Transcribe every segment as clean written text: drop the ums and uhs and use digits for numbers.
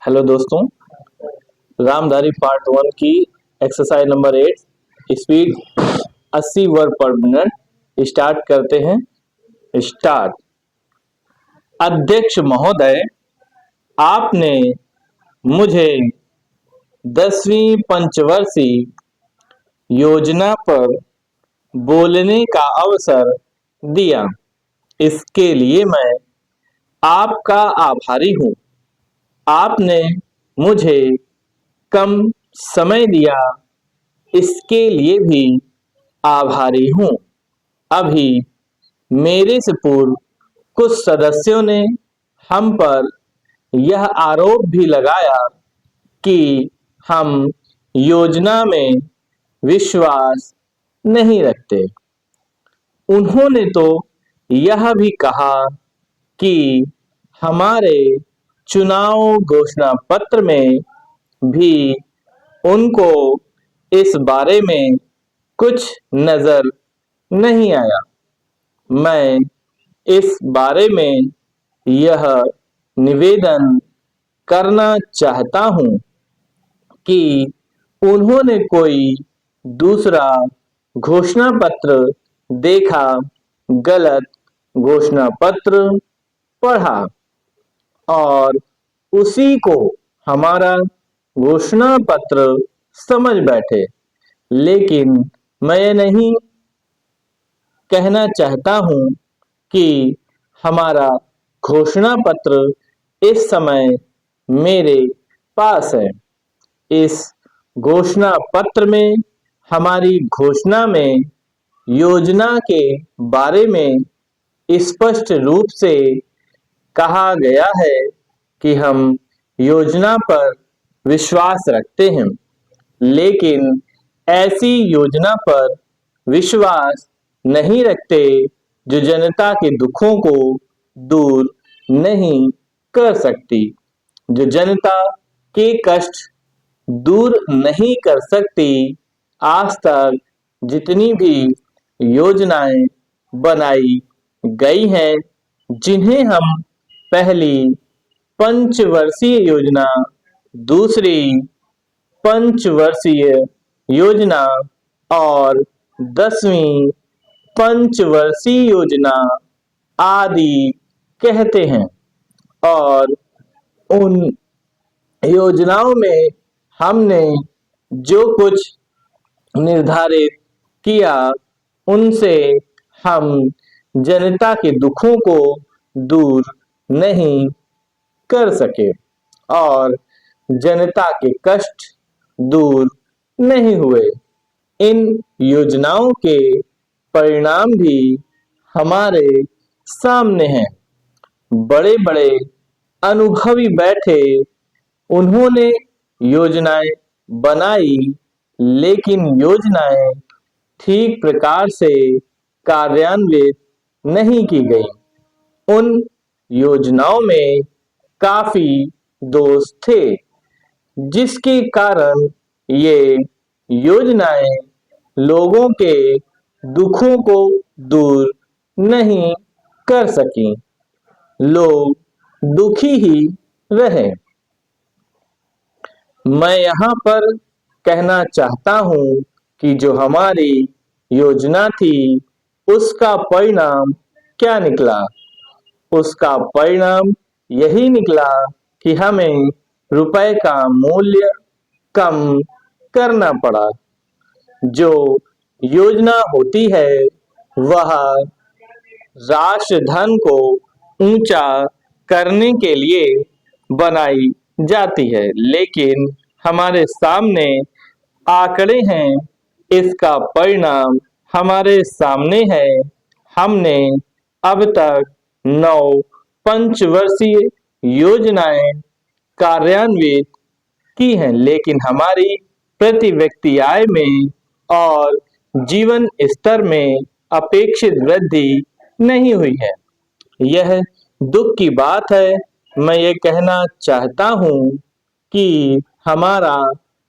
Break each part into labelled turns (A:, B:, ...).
A: Hello दोस्तों, Ramdhari part 1 की exercise number 8 speed 80 word पर मिनट स्टार्ट करते हैं। स्टार्ट। अध्यक्ष महोदय, आपने मुझे 10वीं पंचवर्षीय योजना पर बोलने का अवसर दिया। इसके लिए मैं आपका आभारी हूँ। आपने मुझे कम समय दिया, इसके लिए भी आभारी हूँ। अभी मेरे से पूर्व कुछ सदस्यों ने हम पर यह आरोप भी लगाया कि हम योजना में विश्वास नहीं रखते। उन्होंने तो यह भी कहा कि हमारे चुनाव घोषणा पत्र में भी उनको इस बारे में कुछ नजर नहीं आया। मैं इस बारे में यह निवेदन करना चाहता हूँ कि उन्होंने कोई दूसरा घोषणा पत्र देखा, गलत घोषणा पत्र पढ़ा और उसी को हमारा घोषणा पत्र समझ बैठे। लेकिन मैं नहीं कहना चाहता हूँ कि हमारा घोषणा पत्र इस समय मेरे पास है। इस घोषणा पत्र में हमारी घोषणा में योजना के बारे में स्पष्ट रूप से कहा गया है कि हम योजना पर विश्वास रखते हैं, लेकिन ऐसी योजना पर विश्वास नहीं रखते जो जनता के दुखों को दूर नहीं कर सकती, जो जनता के कष्ट दूर नहीं कर सकती। आज तक जितनी भी योजनाएं बनाई गई हैं, जिन्हें हम पहली पंचवर्षीय योजना, दूसरी पंचवर्षीय योजना और 10वीं पंचवर्षीय योजना आदि कहते हैं, और उन योजनाओं में हमने जो कुछ निर्धारित किया, उनसे हम जनता के दुखों को दूर नहीं कर सके और जनता के कष्ट दूर नहीं हुए। इन योजनाओं के परिणाम भी हमारे सामने हैं। बड़े बड़े अनुभवी बैठे, उन्होंने योजनाएं बनाई, लेकिन योजनाएं ठीक प्रकार से कार्यान्वित नहीं की गई। उन योजनाओं में काफी दोष थे, जिसके कारण ये योजनाएं लोगों के दुखों को दूर नहीं कर सकी। लोग दुखी ही रहे। मैं यहाँ पर कहना चाहता हूँ कि जो हमारी योजना थी, उसका परिणाम क्या निकला? उसका परिणाम यही निकला कि हमें रुपए का मूल्य कम करना पड़ा। जो योजना होती है वह राष्ट्रधन को ऊंचा करने के लिए बनाई जाती है, लेकिन हमारे सामने आंकड़े हैं, इसका परिणाम हमारे सामने है। हमने अब तक 9 पंचवर्षीय योजनाएं कार्यान्वित की हैं, लेकिन हमारी प्रति व्यक्ति आय में और जीवन स्तर में अपेक्षित वृद्धि नहीं हुई है। यह दुख की बात है। मैं ये कहना चाहता हूँ कि हमारा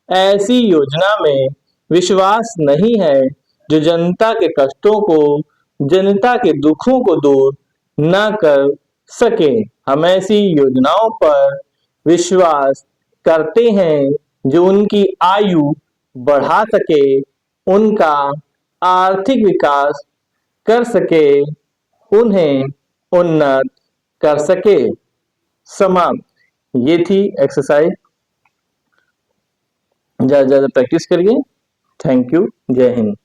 A: ऐसी योजना में विश्वास नहीं है जो जनता के कष्टों को, जनता के दुखों को दूर ना कर सके। हम ऐसी योजनाओं पर विश्वास करते हैं, जो उनकी आयु बढ़ा सके, उनका आर्थिक विकास कर सके, उन्हें उन्नत कर सके। समाप्त। ये थी एक्सरसाइज। ज़्यादा ज़्यादा प्रैक्टिस करिए। Thank you. जय हिंद।